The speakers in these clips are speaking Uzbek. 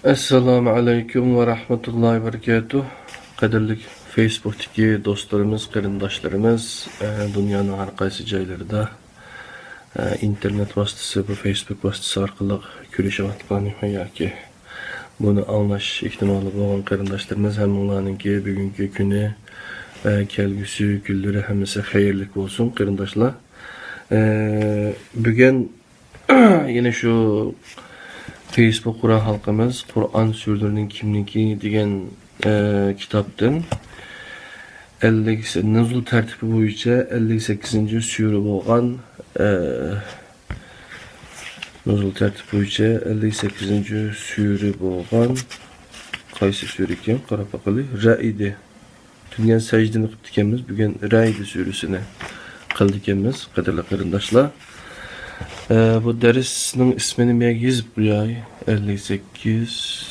Assalamu alaikum ve rahmetullahi ve berekatuh. Qadirlik Facebook'taki dostlarımız, qarindoshlarimiz, dünyanın har qaysi joylarida internet vasitasi bu Facebook vasitasi orqali ko'rishyapotgan yoki buni anglash ehtimoli bo'lgan qarindoshlarimiz hammalarninki bugungi kuni kelgusi kunlari hammasi xayrli bo'lsin qarindoshlar. Bugun yine şu Facebook Kur'an halkımız Kur'an sürülerinin kimliği degan kitaptın 50 nuzul tertibi boyunca 58. sürü bo'lgan nuzul tertibi boyunca 58. sürü bo'lgan qaysi sürü ekan qarab bakalım. Raide. Tüngen secdeni qilib ekanmiz. Bugun Raide sürüsüne qildik ekanmiz, qadrli qarindoshlar. Bu dersinin ismini ben yazıp buraya 58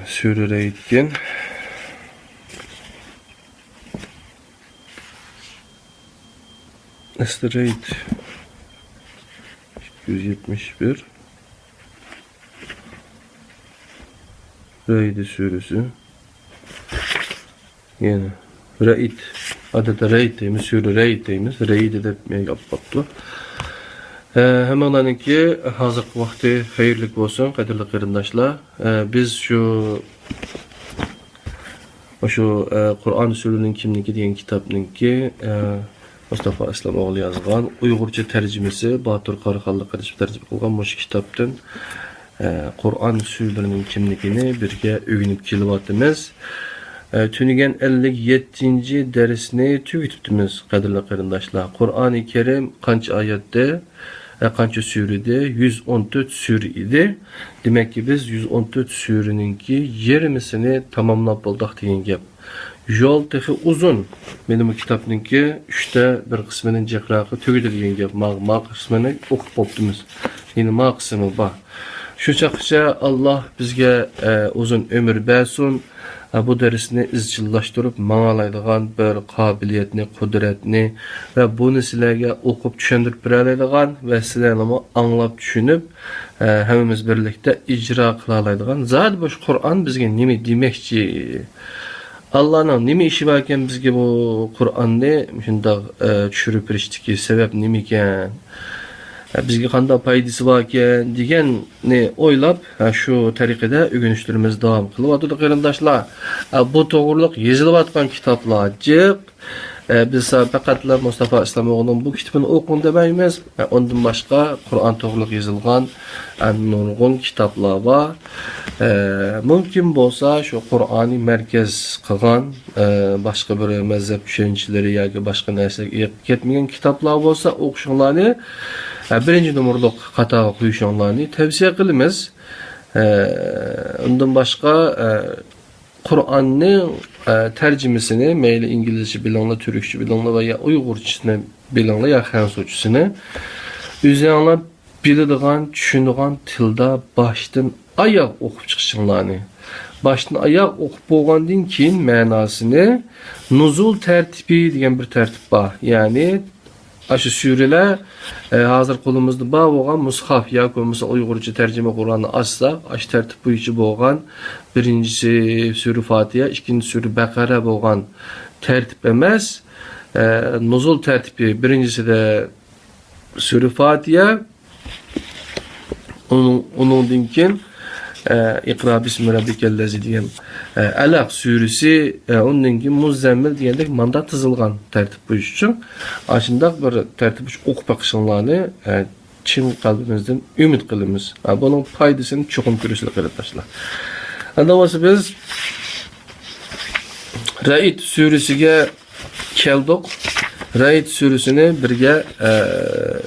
sürüre etken Estrate 171 Raid sürüsü yani Raid adeta Raid deyimiz, sürü Raid deyimiz, Raid edip yapıptı. Hemenki hazır vakti hayırlık olsun kadirli qarindoshlar. Biz şu Kur'an sürünün kimliği degan kitapnınki Mustafa Islamoğlu yazgan Uygurca tercümesi Batur Qaraqallı qarışıp tercüme qilgan bu kitaptan Kur'an sürülerinin kimliğini birge öğünüp kelyapmiz. Tünigen 57. dersini tügütüpmiz kadirli qarindoshlar. Kur'an-ı Kerim qancha oyatda, qancha sürüde 114 sürü idi. Demek ki biz 114 sürününki yarımısını tamamlap boldak degan gap. Yol tehi uzun. Benim bu kitapnınki 3'te bir kısmının cekraqı tügüdülgen gap. Ma kısmını okup boptumuz. Yine ma kısmı ba. Şu çakıca Allah bizge uzun ömür bersin. Bu dersini izchillaştırıp mağalaydigan bir kabiliyetini, kudretini ve bunu sizlerge okup düşündürüp birelaydigan ve sizlerle anlap düşünüp hemimiz birlikte icra kılalaydigan. Zaten bu Kur'an bizge nemi demekçi? Allah'ın nemi işi varken bizge bu Kur'an'da şunda düşürüp iriştiki sebep nemiken? Bizge qanday paydası varken deganni oylab şu tariqada ögünüşlerimiz devam qilib atdı qarindoshlar. Bu to'g'riliq yezilayotgan kitaplar jiq. Biz faqatla Mustafa Islamoğlu'nun bu kitabını o'qing demaymiz. Ondan boshqa Qur'on to'g'riliq yozilgan nurg'un kitaplar var. Mümkün bo'lsa şu Qur'oni merkez qilgan boshqa bir mazhab tushunchilari yoki boshqa narsaga ketmagan kitaplar bo'lsa o'qishinglarni birinci numaralık qatağa qo'yishinglarni tavsiya qilamiz. Undan boshqa Qur'onning tercümesini meyli İngilizce bilenler, Türkçe bilenler veya Uygurçasını bilenler ya Hansuçasını üzerine bildiğin, düşündüğün tilde baştan ayak okup çıkışınlarını. Baştan ayak okup boğandın ki manasını nuzul tertibi diyen bir tertip var. Yani aşı süreler hazır kolumuzda bağ olan mushaf ya mesela Uygurca tercüme Kur'an'ı açsa aşı tertip boyunca boğan birincisi sürü Fatiha, ikinci sürü Bakara boğan tertip emez. Nuzul tertibi birincisi de sürü Fatiha onun dinkin İkra bismi rabbikellezi diyen Alaq sürüsü onunki Muzzemmil diyendek mandat tızılgan tertip bu iş için. Aşındak bir tertip iş okup bakışınlarını çin kalbimizden ümit kılımız. Bunun paydasını çokum görürsüyle qarindoshlar. Andavası biz Raid sürüsüge keldik. Raid sürüsünü birge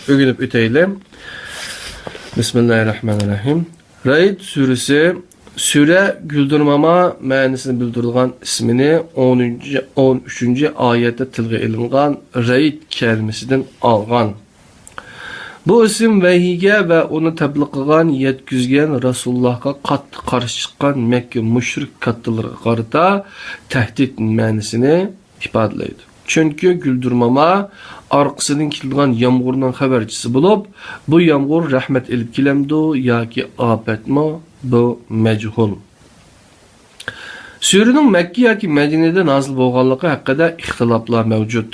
ögünüp öteylim. Bismillahirrahmanirrahim. Raid sürüsü süre güldürmama ma'nisini bildirilgan ismini 13. ayette tilga ilingan Raid kelimesinden algan. Bu isim vahiyga va uni tabliq qilgan, yetkizgan Rasulullohga qattiq qarshi chiqqan Makka mushrik kattalariga qarata tahdid ma'nosini ifodalaydi. Chunki guldirmama orqasidan kelgan yomg'irning xabarchisi bo'lib, bu yomg'ir rahmat elib kelamdi yoki ofatmi, bu majhul. Suraning Makka yoki Madinada nozil bo'lganligi haqida ixtiloflar mavjud.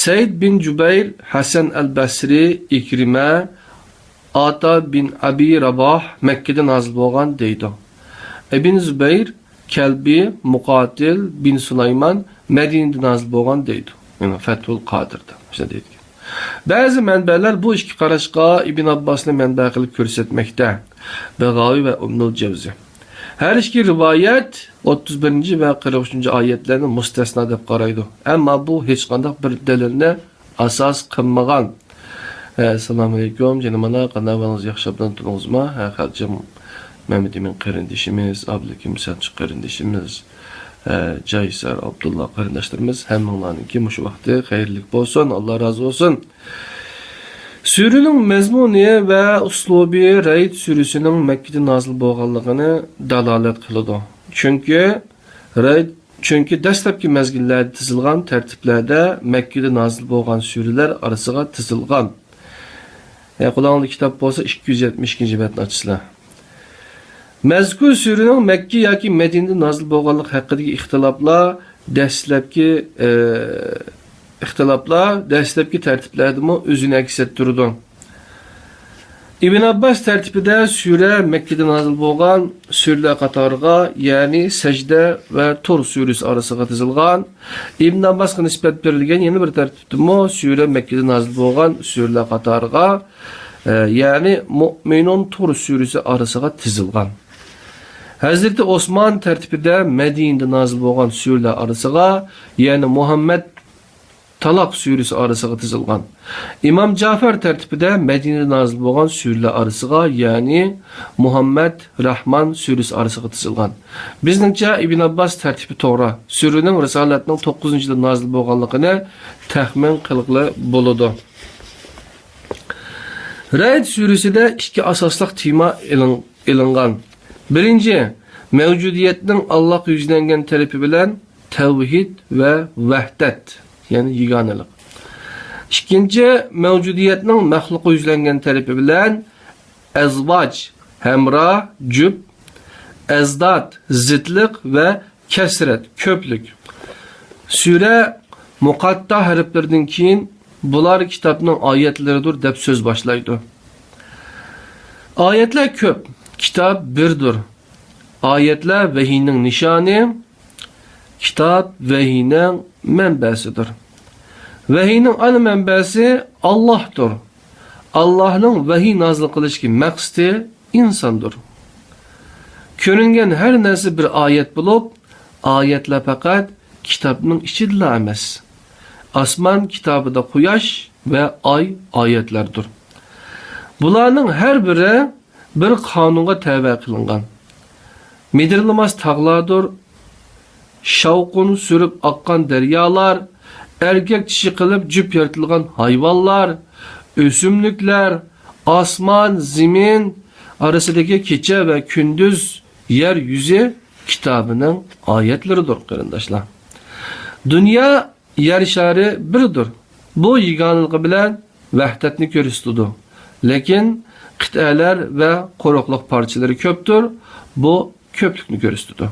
Said bin Jubayr, Hasan al-Basri, Ikrima, Ata bin Abi Rabah Makkada nozil bo'lgan deydi. Ibn Zubayr, Kalbi, Muqatil bin Sulaymon Madinada nozil bo'lgan deydi. Yani Fathul Qadir'da. İşte deydi. Bazı manbalar bu ikki qarashga Ibn Abbosni manba qilib ko'rsatmoqda. Bag'avi va Ibnul Jawzi. Her iki rivayet 31 ve 43. ayetlerini mustasna deb qaraydi. Ama bu hech qanday bir dalilni asas qilmagan. Assalomu alaykum, janobana, qanday bo'lsangiz, yaxshi bilan turingizmi? Xalqim Mehmet Emin qarindishimiz, Abdullakim Sanchi qarindishimiz, Jaysar Abdullah qarindoshlarimiz hammalarningki mush vaqti xayrli bo'lsin, Alloh rozi bo'lsin. Suraning mazmuni va uslubi Raid surasining Makkada nozil bo'lganligini dalolat qiladi. Chunki dastlabki mezgillarda tizilgan tartiblarda Makkada nozil bo'lgan suralar orasiga tizilgan. Qulog'ingda kitob bo'lsa 272-betni ochsizlar. Mazkur suraning Makka yoki Madinada nozil bo'lganligi haqidagi ixtiloflar dastlabki tartiblardami o'zini aks ettirdi. Ibn Abbas tartibida sura Makkada nozil bo'lgan suralar qatoriga, ya'ni Sajda va Tur surasi orasiga tizilgan. Ibn Abbasga nisbat berilgan yana bir tartibdami sura Makkada nozil bo'lgan suralar qatoriga, ya'ni Mu'minun Tur surasi orasiga tizilgan. Hazreti Osman tartibida Madinada nozil bo'lgan suralar orasiga, ya'ni Muhammad Talaq surasi orasiga tizilgan. İmam Jafar tartibida Madinada nozil bo'lgan suralar orasiga, ya'ni Muhammad Rahman surasi orasiga tizilgan. Bizningcha Ibn Abbas tartibi to'g'ri. Suraning risolatining 9-yilda nozil bo'lganligini taxmin qilg'ili bo'ladi. Raid surasida ikki asosli tema ilingan. Birinchi, mavjudiyatning Alloh yuzlangan tarafi bilan tavhid va vahdat, ya'ni yeganalik. İkinci, mevcudiyetinin mahluqa yuzlangan tarafi bilan azvaj, hamra, jüb, azdad, zidlik ve kesret, köplük. Sure muqatta harflerden keyin bular kitapның ayetleridir deb söz başlaydı. Ayetler köp, kitap birdir. Ayetler vahiyning nişanı, kitap vahiyning mənbəsidir. Vahiyning ana mənbəsi Allah'dır. Allah'ın vahiy nazil qilishki maqsadi insondir. Ko'ringan her narsa bir ayet bo'lib, ayetlar faqat kitapning ichida emas. Osmon kitobida quyosh va oy ayetlardir. Bularning har biri bir qonunga tabi qilingan. Medirlamas tog'lardir, shavqun surib oqqan daryolar, erkek dişi qilib jüp yaratilgan hayvanlar, ösümlükler, asman, zemin arasidagi kecha ve gündüz yeryüzü kitabının ayetleridir qarindoshlar. Dünya yer şari biridir. Bu yeganligi bilan vahdatni ko'rsatadi. Lekin qit'alar ve quruqliq parchalari ko'pdir. Bu ko'plikni ko'rsatadi.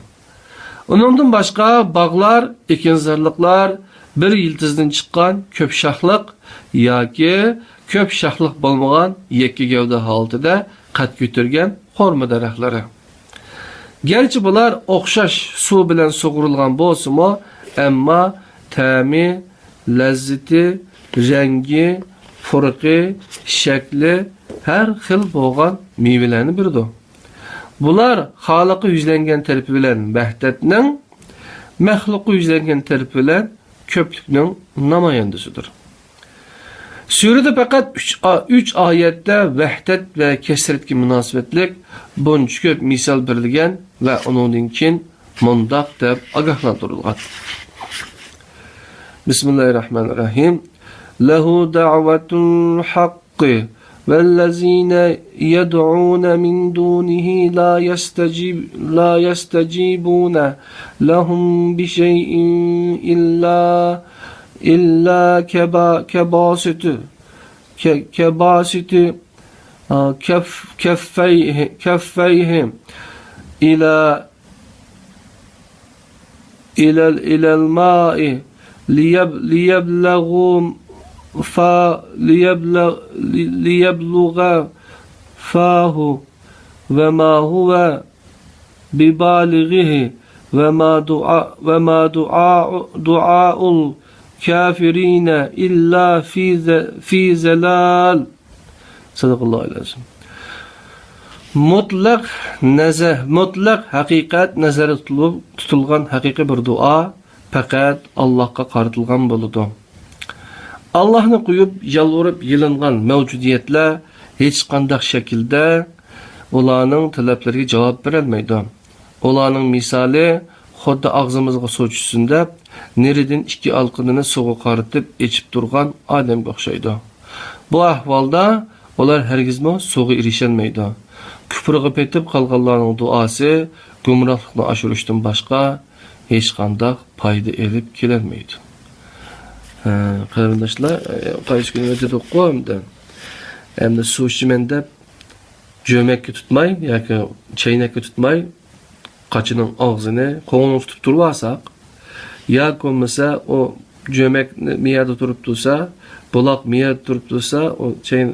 Onundan başka bağlar, ekinzarlıklar, bir yıldızdan çıkan köp şahlık yoki köp şahlık bo'lmagan yekki gavda holatida qad ko'targan xorma daraxtlari. Gerçi bular o'xshash suv bilan sug'urilgan bo'lsa-mu, ammo ta'mi, lazzati, rangi, furqi, shakli har xil bo'lgan mevalarni birdir. Bular xoliqi yuzlangan tarafi bilan vahdatning, mahluqi yuzlangan tarafi bilan köplükning namoyandasidir. Surada faqat 3 oyatda vahdat va kasratga munosabatlik buncha ko'p misol berilgan va undan keyin mundaq deb ogohlantirilgan. Bismillahirrahmanirrahim. Lahu da'vatun haqq والذين يدعون من دونه لا يستجيبون لهم بشيء إلا كباسط كفيهم إلى الماء ليبلغ فاه وما هو ببالغه وما دعاء الكافرين إلا في زلال. Sadaqallahu alazim. Mutlaq haqiqat nazarda tutilgan haqiqiy bir duo faqat Allohga qaratilgan bo'ladi. Allohni qo'yib, yalvorib, yilingan mavjudiyatlar hech qanday shaklda ularning talablariga javob bera olmaydi. Ularning misoli xuddi og'zimizga suv tushsin deb, neridan ikki alqinini suvga qaritib ichib turgan odamga o'xshaydi. Bu ahvolda ular hargizmi suvga erisholmaydi. Kufrga petib qolganlarning duosi gumrohlikni oshirishdan boshqa hech qanday foyda elib kelolmaydi. Qarindoshlar, qaysi kuni o'tib qo'yimda. Endi suv ichaman deb jo'makka tutmay yoki chaynakka tutmay qachining og'zini qo'lni tutib turib olsak, yoki bo'lmasa o jo'makni miyada turib tursa, buloq miyada turib tursa, o chayn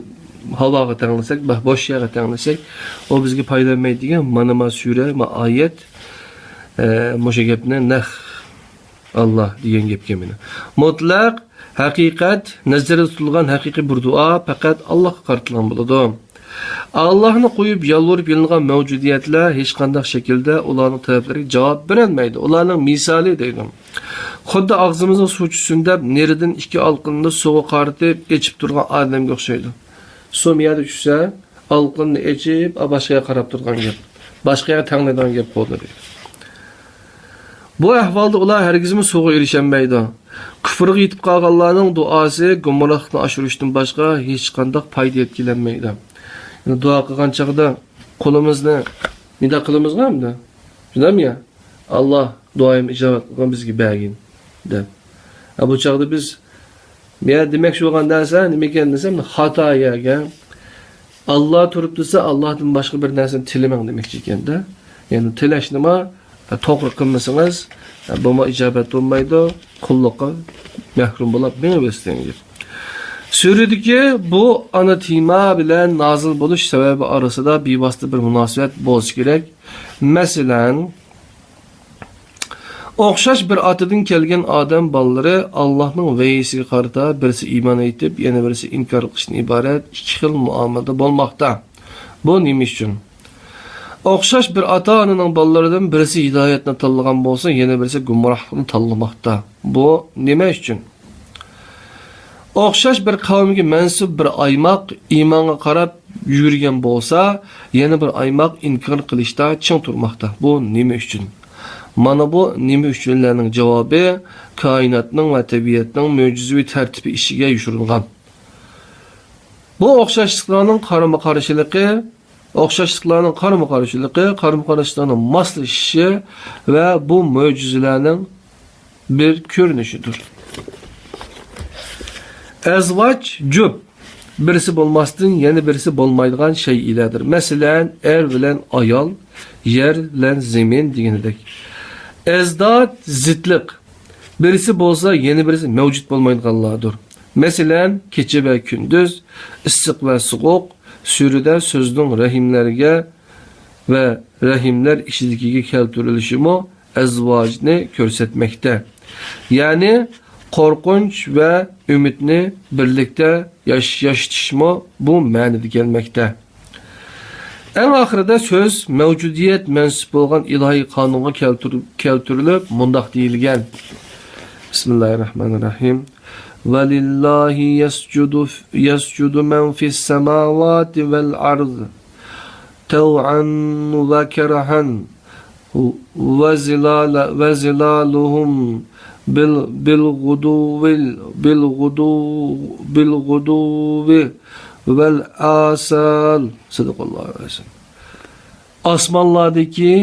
havoga tanglasak, bosh yerga tanglasak, o bizga foyda bermaydigan mana sura, oyat, o'sha gapni naq Allah degan gapga meni. Mutlaq haqiqat nazarda tutilgan haqiqiy bir duo faqat Allohga qaratilgan bo'ladi. Allohni qo'yib yalvorib yilingan mavjudiyatlar hech qanday shaklda ularning talablariga javob bera olmaydi. Ularning misoli deydi. Xuddi og'zimizga suv tushsin deb neridan ikki alqinni suvga qaritib ichib turgan odamga o'xshaydi. Suv miyada tushsa, alqinni ichib, boshqaga qarab turgan gap. Boshqaga tanglaydigan gap bo'ladi. Bu ahvolda ular hargizmi suvga erisholmaydi. Kufrga yetib qolganlarning duosi gumrohlikni oshirishdan boshqa hech qanday foyda yetkazolmaydi. Yani dua qilgan chaqda qo'limizni nida qilamizmi endi? Shundaymi? Alloh duoyim ijobat qilgan bizga bergin deb. Bu chaqda biz men demoqchi bo'lgan narsa nima ekan desam, xatoyaga Alloh turib tursa, Allohdan boshqa bir narsani tilamang demoqchi ekanda. Ya'ni tilash nima? To'g'ri qilmasangiz, bu ijobat bo'lmaydi, qulluqqa mahrum bo'lib mengavestingiz. Suradagi bu ana tema bilan nozil bo'lish sababi orasida bevosita bir munosabat bo'lishi kerak. Masalan, o'xshash bir otadan kelgan odam bolalari Allohning vahiysiga qarata birisi iymon etib, yana birisi inkor qilishdan iborat ikki xil muomalada bo'lmoqda. Bu nima uchun? O'xshash bir ota-onaning bolalaridan birisi hidoyatni tanlagan bo'lsa, yana birisi gumrohlikni tanlamoqda. Bu nima uchun? O'xshash bir qavmga mansub bir aymoq iymonga qarab yurgan bo'lsa, yana bir aymoq inkor qilishda ching turmoqda. Bu nima uchun? Mana bu nima uchunlarning javobi koinotning va tabiatning mo'jizaviy tartibi ishiga yushirilgan. Bu o'xshashliklarning qarama-qarshiligi, moslashishi va bu mo'jizalarning bir ko'rinishidir. Azvaj jub birisi bo'lmasdan yana birisi bo'lmaydigan shaylardir. Masalan, er bilan ayol, yer bilan zamin deganidek. Ezdod zidliq birisi bo'lsa yana birisi mavjud bo'lmaydiganlardir. Masalan, kecha va kunduz, issiq va sovuq, surida so'zning rahimlarga va rahimlar ichidagiga keltirilishimi azvojni ko'rsatmoqda. Ya'ni qo'rqinch va umidni birlikda yashashishmi bu ma'noda kelmoqda. Eng oxirida so'z mavjudiyat mansub bo'lgan ilohiy qonunga keltirilib mundoq deyilgan. Bismillahirrohmanirrohim. وَلِلَّهِ يَسْجُدُ مَنْ فِي السَّمَاوَاتِ وَالْأَرْضِ تَوْعًا وَكَرْهًا وَظِلَالُهُمْ بالغدو vel asal. Sadakallahu aleyhi. Osmonlardagi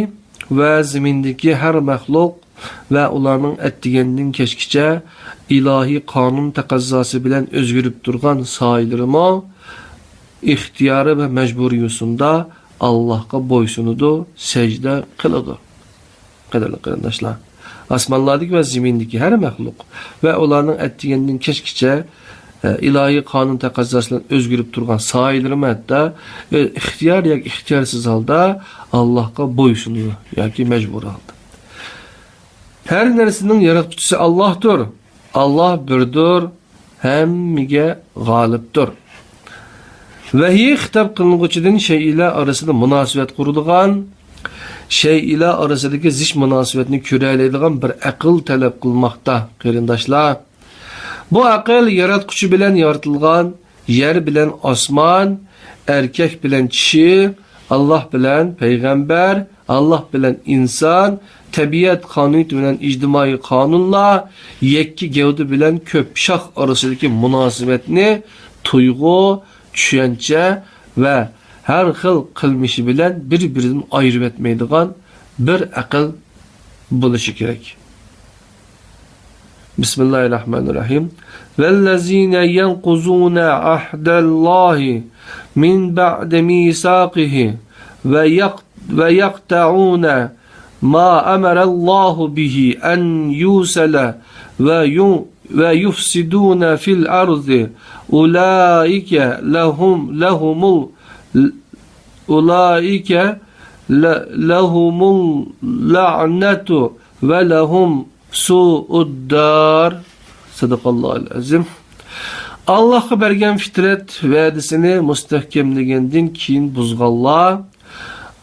va zimindagi har maxluq va ularning atdiganidan kechgacha ilohiy qonun taqozosi bilan o'zgarib turgan soylarimo ixtiyori va majburiyatida Allohga bo'ysunudi, sajda qiladi. Qadrli qarindoshlar, osmonlardagi va zimindagi har maxluq va ularning atdiganidan kechgacha ilohiy qonun taqozosi bilan o'zgarib turgan soylarimo hatto ixtiyor yoki ixtiyorsiz holda Allohga bo'ysunadi yoki majbur holda. Her narsenin yaratquchisi Allohdir. Allah birdir, hammaga g'olibdir. Vahiy xitob qilinguchidan shaylar orasida munosabat qurilgan, shaylar orasidagi zich munosabatni ko'raydigan bir aql talab qilmoqda, qarindoshlar. Bu aql yaratquchi bilan yaratilgan, yer bilan osmon, erkak bilan kishi, Allah bilan payg'ambar, Allah bilan inson, tabiat qonuniyati bilan ijtimoiy qonunlar, yakki gavda bilan ko'p shoh orasidagi munosabatni tuyg'u, tushuncha va har xil qilmishi bilan bir-biridan ayirib etmaydigan bir aql bo'lishi kerak. Bismillahirrahmanirrahim. Vellezine yanquzuna ahdallahi min ba'de misaqihi ve yaqta'una ma amarallahu bihi en yusala ve yufsiduna fil ardı ulaike lahumul la'netu ve lahum su'uddar. Sadakallahu azim. Allah'a bergen fitret vədisini müstəhkəmləgəndən keyin buzğanlar,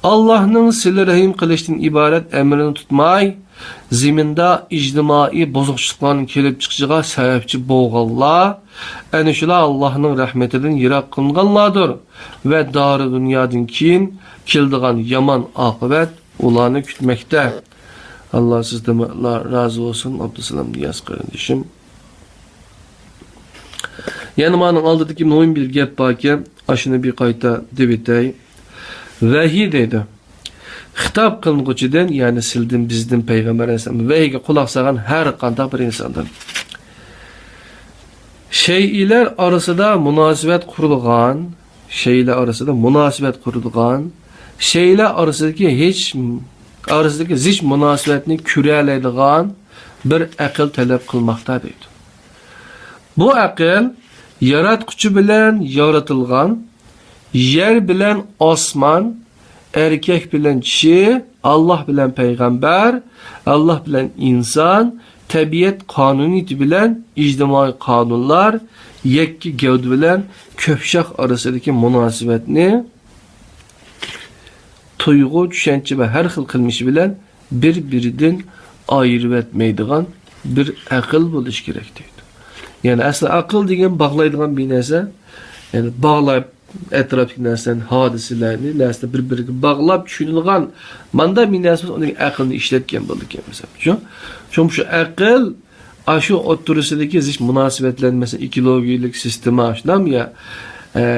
Allah'ın silə rəhim qilishdən ibaret emrini tutmay, zimində ictimai bozuqçılıqların kelib çıxışığa səbəbçi boğanlar, əni şular Allah'ın rəhmətindən yiraq qılınğanlardır və darı dünyadan keyin kildiğən yaman aqibət ularını kütməkdə. Allah sizdən razı olsun. Abdüselam Niyaz qardaşım. Yani manın aldıdaki mühim bir gap var ki, aşını bir qayta debitay. Vahiy deydi. Xitob qilguchidan, yani sildim bizden Peygamber Aleyhisselam vahiyga quloq solgan har qanday bir insondan. Şeyler arasında münasebet qurilgan, şeyler arasındaki zich münasebetini ko'ralaydigan bir aql talab qilmoqda deydi. Bu aql yaratquchi bilan yaratilgan, yer bilan osmon, erkak bilan kishi, Allah bilan payg'ambar, Allah bilan inson, tabiat qonuniyati bilan ijtimoiy qonunlar, yakki gavda bilan ko'pshoq orasidagi munosabatni tuyg'u, tushuncha va har xil qilmishi bilan bir-biridan ayirib etmaydigan bir aql bo'lish kerak deydi. Yani asli aql degan bog'laydigan bir narsa, yani bog'lab etrafdagi narsani, hodisalarni, narsani bir-biriga bog'lab tushunilgan manda bir narsa uning aqlni ishlatgan bo'lgan mesela. Shu aql shu o'ttirisidagi zich munosabatlar, mesela ekologiyalik sistema, shunam ya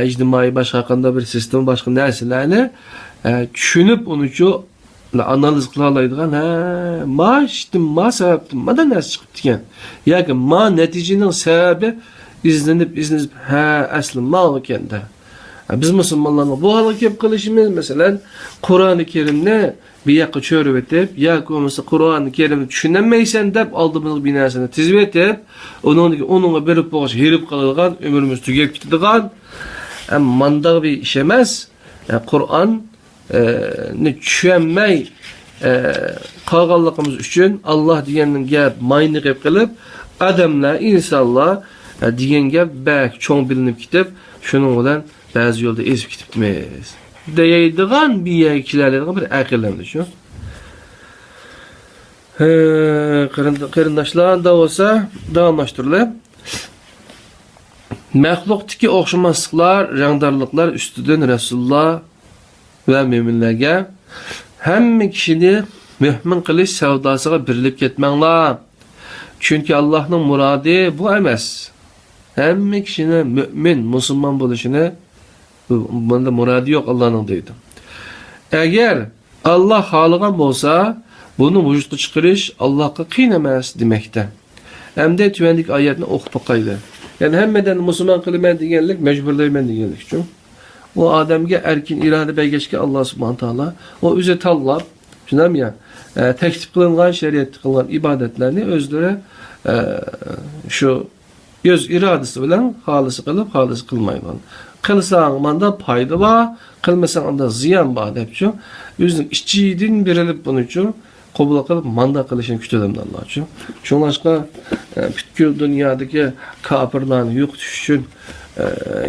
ijtimoiy boshqa qanday bir sistem, boshqa narsalarni tushunib uni shu analiz qila oladigan, ma sababdan madan narsa chiqibdi ekan yoki ma natijaning sababi izlanib asli ma ekanda. Biz musulmonlarning bu holga kelib qilishimiz, masalan, Qur'oni Karimni bir yoqqa cho'rib etib, yoki bo'lmasa Qur'oni Karimni tushunmaysan deb oldimizga bir narsani tizib etib, uningga berib qo'yish, herib qoladigan, umrimiz tugab ketadigan, mandaq bir ish emas. Qur'on ni tushunmay qolganligimiz uchun Allah deganning gap mayni qilib, odamlar, insonlar degan gap bak cho'ng bilinib ketib, shuning bilan ba'zi yo'lda ezib ketibmiz. Deydigan bir yerkilarning bir aqllanadi shu. Qarindoshlar da olsa davomlashtirilib, maxluqdagi o'xshamasliklar, rangdarliklar ustidan Rasululloh ve müminlerge hamma kishini mümin qilish savdosiga birlik ketmanglar. Çünkü Allah'ın muradi bu emas. Hamma kishini mümin, musulmon bo'lishini Bunda muradi yok Allah'ın deydi. Eğer Allah halıgan bolsa, bunu vücutga çıkarış Allah'a qiyin emas demekte. Hem de tüvendik ayetini okup bakaydı. Yani hemmeden Müslüman kılmen degenlik, mecburlayman degenlik için. O adamga erkin irade belgeçke Allah subhanahu taala o üze tallap, şunam ya, teklif kılıngan şeriat kılıngan ibadetlerini özlere şu öz iradesi bilen halısı kılıp halısı kılmayman. Kılsan manda payda var, kılmasan anda ziyan var depçi. Özün işçiydin birilip bunu için kabul kılıp manda kılışını kütülemdi Allah için. Şunlaşka bütün dünyadaki kapırlarını yok düşüşün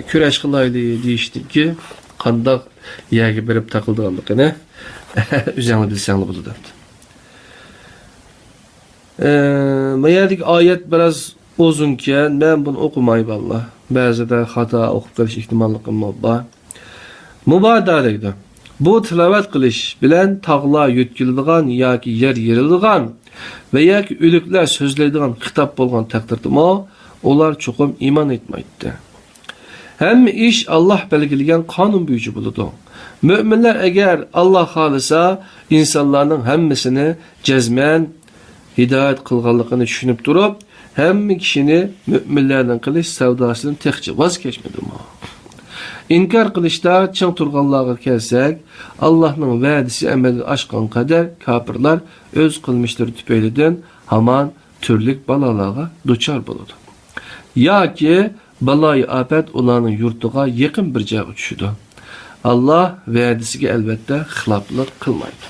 küreş kılaylı deyiştik ki kandak yegi berip takıldı aldık ne üzerine bilsenli buldu depti. Meyedik ayet biraz uzunken ben bunu okumayı vallah. Bazı da hata okup kılış ihtimallıkım var. Mübadaleydi. Bu tilavet kılış bilen tağla yütkildiğin yaki yer yerildiğin ve yaki ülükler sözleydiğin kitap bolgan takdirde olar çokum iman etmeydi. Hem iş Allah belgilegen kanun büyücü buludu. Müminler eğer Allah halisa insanların hemmisini cezmen hidayet kılganlıkını düşünüp durup hem kişini müminlerden kılış sevdasının tekçe vazgeçmedi mi? İnkar kılışta çın turganlığa kelsek, Allah'ın vədisi emeli aşkan kadar kapırlar öz kılmışları tüpeyliden haman türlük balalığa duçar buludu. Ya ki balayı afet olanın yurtuğa yakın bir cevap düşüdü. Allah vədisiga elbette hılaplık kılmaydı.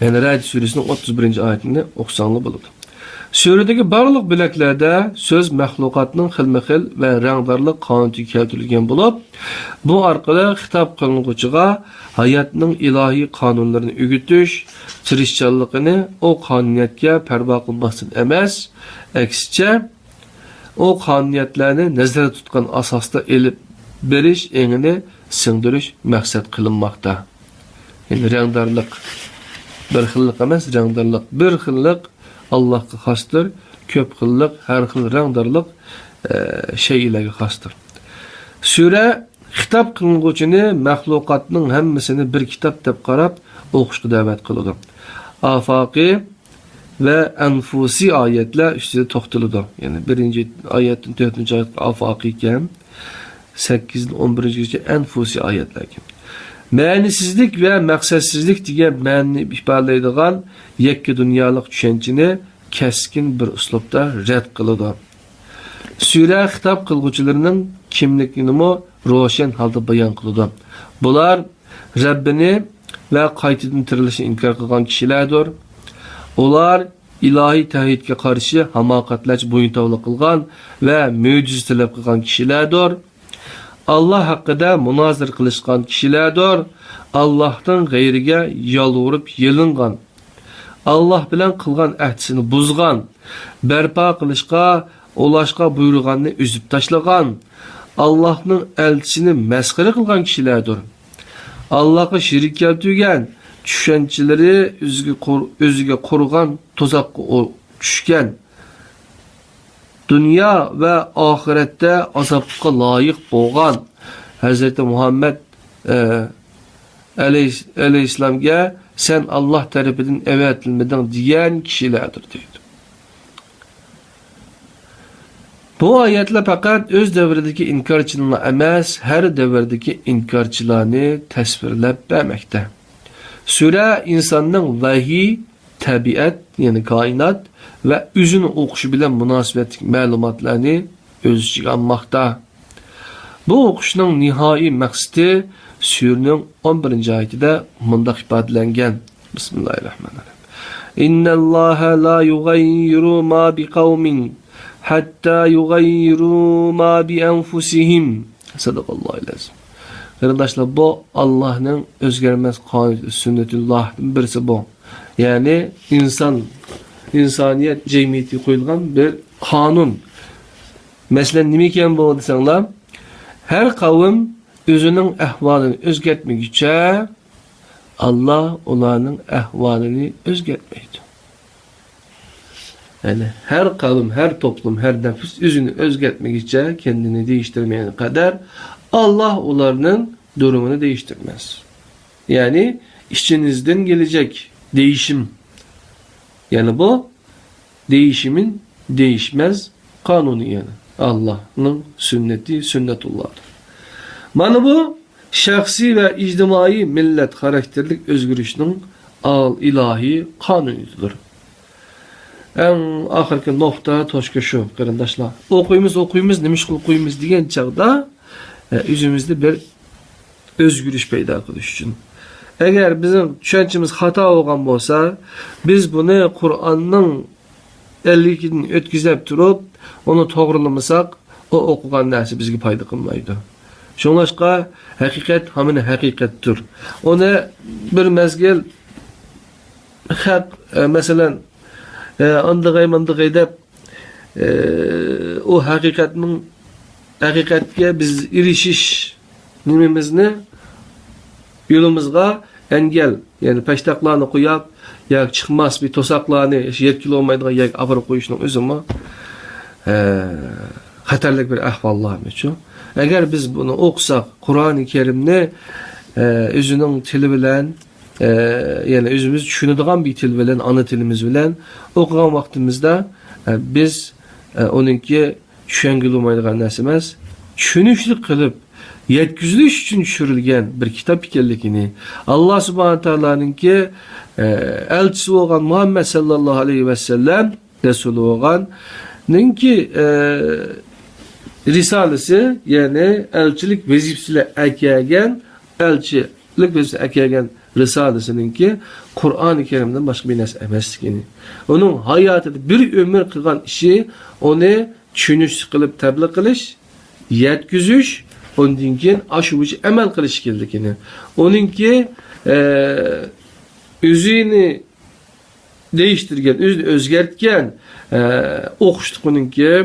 Yani Ra'd suresinin 31. ayetini okusanlı buludu. Suredeki barlık bileklerde söz mahlukatının xilma-xil ve rangdarlık kanunu keltirilgen bulup, bu arqılı hitap kılınğıçıga hayatının ilahi kanunlarını ügütüş, tirişçallıqını o kanuniyetke perva kılmasın emas, eksice o kanuniyetlerini nezarda tutkan asasta elip beriş engini singdiriş maksat kılınmakta. Yani rangdarlık bir xillik emas, rangdarlık bir xillik Allah'a xastır, köp xillik, her xil rangdarlık şeylerge xastır. Sure hitap kılınğıçını mahlukatının hemmisini bir kitap dep qarab oquşqa davet kılıdı. Afaqi ve enfusi ayetler üstüde toxtılıdı. Yani birinci ayetin 4. ayet afaqi iken 8. 11. enfusi ayetler iken. Mənisizlik ve məqsədsizlik diye məni ifadələydiğən yekki dünyalıq düşəncini keskin bir üslubda rədd qılıdı. Sure hitap kılgıçılarının kimlikini roşen halda bayan kılıdı. Bunlar Rabbini ve qaytadan tirilişini inkar kılgan kişilerdir. Onlar ilahi tevhidge karşı hamakatlaç boyuntavlı kılgan ve müciz talep kılgan kişilerdir. Allah hakkında münazir kılışkan kişilerdir. Allah'tan gayrige yalvarıp yılıngan. Allah bilen kılgan ehdisini buzgan. Berpa kılışka, ulaşka buyurganını üzüp taşlagan. Allah'ın elçisini meskere kılgan kişilerdir. Allah'a şirik keltügen, düşençileri özüge korugan, tozakka düşken. Dünya ve ahirette azapka layık boğan Hz. Muhammed aleyhisselam'a sen Allah tarafından evetilmeden diyen kişilerdir deydi. Bu ayetle fakat öz devredeki inkarçılığına emas, her devredeki inkarçılığını tasvirlep vermekte. Sure insanın vahiy, tabiat yani kainat ve üzünü okuşu bilen münasebetlik malumatlarını öz içine almakta. Bu okuşun nihai maksidi surenin 11. ayetinde mundaq ifadelengen. Bismillahirrahmanirrahim. İnnallâhe la yugayyiru ma bi kavmin hatta yugayyiru ma bi enfusihim. Sadakallahu lazım. Kardeşler bu Allah'ın özgermez kanunu sünnetullah'ın birisi bu. Yani insaniyet cemiyeti koyulgan bir kanun. Mesela nimeyken bu desenler her kavim özünün ehvalini özgertmekçe Allah onların ehvalini özgertmeydi. Yani her kavim, her toplum, her nefis özünü özgertmekçe kendini değiştirmeyene kadar Allah onların durumunu değiştirmez. Yani içinizden gelecek değişim. Yani bu değişimin değişmez kanunu yani. Allah'ın sünneti sünnetullah'dır. Mana bu şahsi ve ictimai millet karakterlik özgürlüğünün al ilahi kanunudur. En ahirki nokta toşka şu kardeşler. Okuyumuz demiş okuyumuz diyen çağda yüzümüzde bir özgürlük peyda kılış için. Eğer bizim düşüncemiz hata olgan bolsa, biz bunu Kur'an'ın 52'den ötkizep turup, onu toğrulamasak, o okugan narsa bizge payda kılmaydı. Şoňlaşqa hakikat hamine hakikatdir. Onu bir mezgil hak mesela andıgay dep o hakikatga biz irişiş nimemizni yolumuzga engel yani peştaklarını koyup ya çıkmaz bir tosaklarını yetkili olmaydığı ya apar koyuşunun özümü hatarlık bir ahvallah meçhu. Eğer biz bunu okusak Kur'an-ı Kerim'ni özünün tili bilen yani özümüz düşünüdüğün bir til bilen, ana tilimiz bilen okugan vaktimizde biz onunki düşüngül olmaydığı nesimez düşünüşlük kılıp yetkiziliş için düşürülgen bir kitap ikenligini Allah Subhanahu Taala'nın ki elçisi olan Muhammed sallallahu aleyhi ve sellem Resulü olan ki risalesi yani elçilik vazifesiyle ekegen elçilik vazifesiyle ekegen risalesinin ki Kur'an-ı Kerim'den başka bir nes emesligini. Onun hayatında bir ömür kılgan işi onu düşünüş kılıp tebliğ kılış, yetkizüş, ondan keyin aşubucu emel kılış keldikini. Onunki özünü değiştirgen, özünü özgertgen okuştuğununki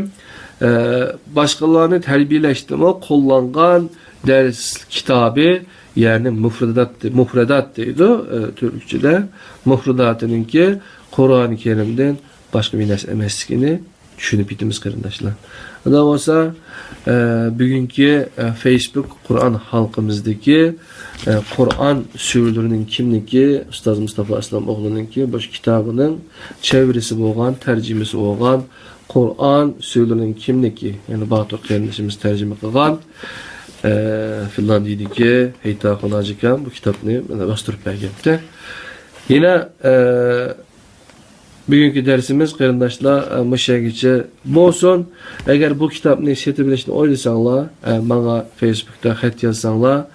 başkalarını terbiyeleştirme kullangan ders kitabı yani mufredat deydi Türkçe'de. Mufredatınınki Kur'an-ı Kerim'den başka bir nes emesligini düşünüp bitimiz kardeşler. Ondan olsa bugünkü Facebook Kur'an halkımızdaki Kur'an sürülerinin kimliki Ustaz Mustafa Aslamoğlu'nun ki baş kitabının çevirisi olan, tercümesi olan Kur'an sürülerinin kimliki yani Batur kardeşimiz tercüme kılgan Finlandiya'daki Heyta Konacıkan bu kitabını bastırıp bergepti. Yine bugünkü dersimiz kardeşler müşagiçe bolsun. Eğer bu kitapni setebilişini oylasanlar, bana Facebook'ta xat yazsanlar,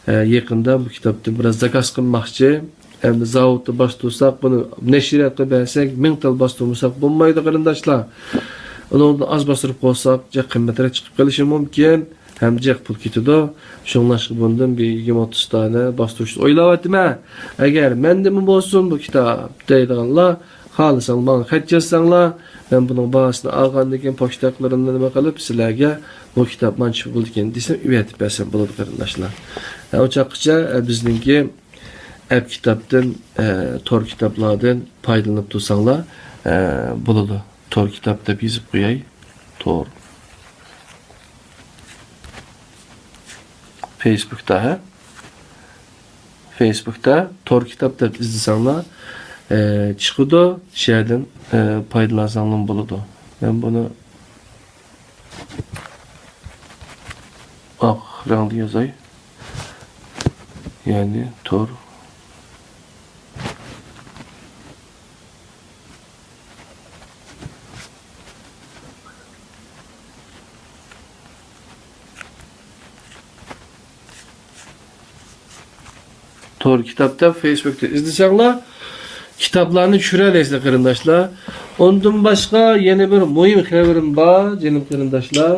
yakında bu kitapta biraz zakaz kılmakçı. Hem zavutta bastırsak bunu neşriyatla bersek, 1000 tal bastırmasak bulmaydı kardeşler. Onu az bastırıp koysak, cek kıymetlere çıkıp kalışı mümkün. Hem cek pul kitido. Şonlaşık bundan bir 20-30 tane bastırışı oylap etme. Eğer mende mi bolsun bu kitap deydiğinler, halısan bana xat yazsanlar, ben bunun bahasını algandaki poştaklarından bakalıp sizlerge bu kitap mançı buldu ekan desem üyetip bersem buladı kardeşler. O çakıca bizninki hep kitaptan, tor kitaplardan paydalanıp dursanlar buladı. Tor kitapta bizip koyay. Tor. Facebook'ta tor kitapta izlesenler çıkıdı şeyden paydalansanlar buladı. Ben bunu renkli yazay. Yani tor. Tor kitapta Facebook'ta izlesenler kitaplarını düşüreleyse kardeşler. Ondan başka yeni bir mühim haberim var canım kardeşler.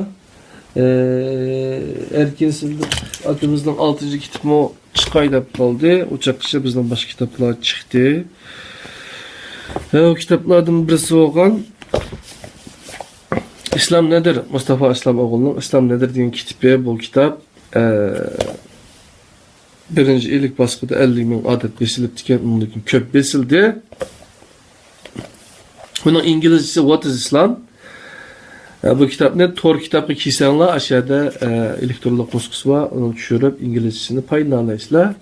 Erkin Sıddık adımızdan 6. kitabı çıkaydap kaldı. O çakışa bizden başka kitaplar çıktı. O kitaplardan birisi olan İslam nedir? Mustafa Aslamoğlu'nun İslam nedir diyen kitabı bu kitap. Birinci ilk baskıda 50.000 adet besilip diken onundaki köp besildi. Bunun İngilizcesi What is Islam? Bu kitapni Tor kitapga kiysanlar aşağıda elektronlik nüskası var. Onu düşürüp İngilizcesini paylaşırsınlar.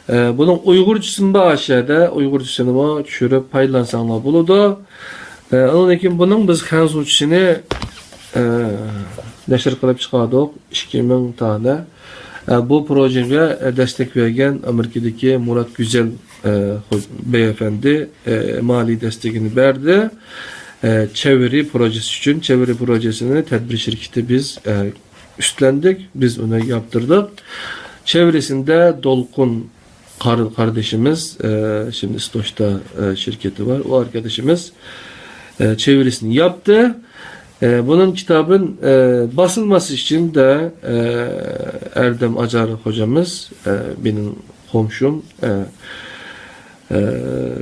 Bunun Uygurcasını da aşağıda Uygurcasını var düşürüp paylaşsanlar buludu. Onun için bunun biz Hanzucasını neşr kılıp çıkardık 2000 tane. Bu projeye destek veren Amerika'daki Murat Güzel beyefendi mali destekini verdi. Çeviri projesi için çeviri projesini tedbir şirketi biz üstlendik. Biz onu yaptırdık. Çevresinde Dolkun kardeşimiz şimdi Stoş'ta şirketi var. O arkadaşımız çevirisini yaptı. Bunun kitabın basılması için de Erdem Acar hocamız benim komşum,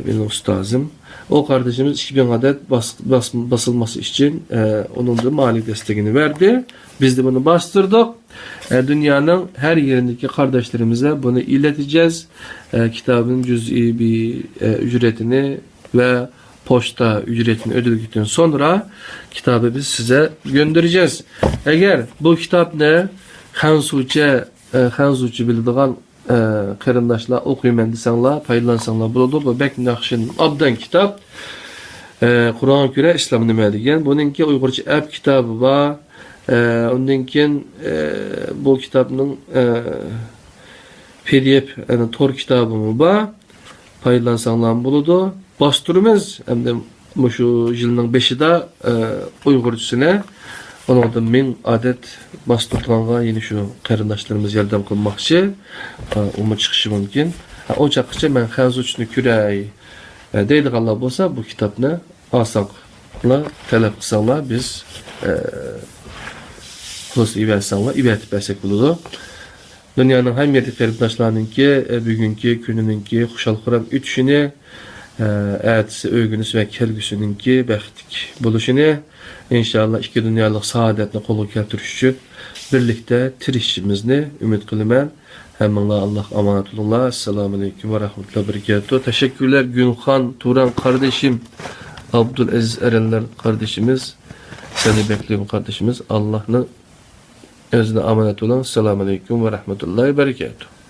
benim ustazım. O kardeşimiz 2000 adet basılması için onun da mali destekini verdi. Biz de bunu bastırdık. Dünyanın her yerindeki kardeşlerimize bunu ileteceğiz. Kitabın cüz'i bir ücretini ve posta ücretini ödedikten sonra kitabı biz size göndereceğiz. Eğer bu kitap ne? Hanzuca bildiğin qarindoshlar o'qiyman desanlar, paylansanlar bo'ladi. Bu bek naqshin obdan kitap. Qur'onga ko'ra islom nima degan. Buningki Uyg'urcha app kitobi va undan keyin bu kitobning PDF Tor kitobi bor. Paylansanlar bo'ladi. Bastırımız hem de şu yılın 5'ida Uygurcasına onun da 1000 adet bastırtılanga yeni şu qarindoshlarımız yardım qilmoqchi. Umut çıkışı mümkün. O çaqıcha men Hanzuchni kuray deydiganlar bo'lsa bu kitobni osonla talab qilsanglar biz pulus ibersanlar ibertib bersak bo'ladi. Dünyanın hem yerli qarindoshlarninki bugungi kunininki xushal-xuram o'tishini ertesi öygünüz ve kelgüsününki bəxtlik buluşunu inşallah iki dünyalık saadetini kolu keltiriş için birlikte tirişimizni ümit kılıman. Hemen Allah amanat olunlar. Esselamu Aleyküm ve Rahmetullahi ve Berekatuhu. Teşekkürler Günhan Turan kardeşim, Abdülaziz Erenler kardeşimiz, seni bekliyorum kardeşimiz. Allah'ın özüne emanet olun. Esselamu Aleyküm ve Rahmetullahi ve Berekatuhu.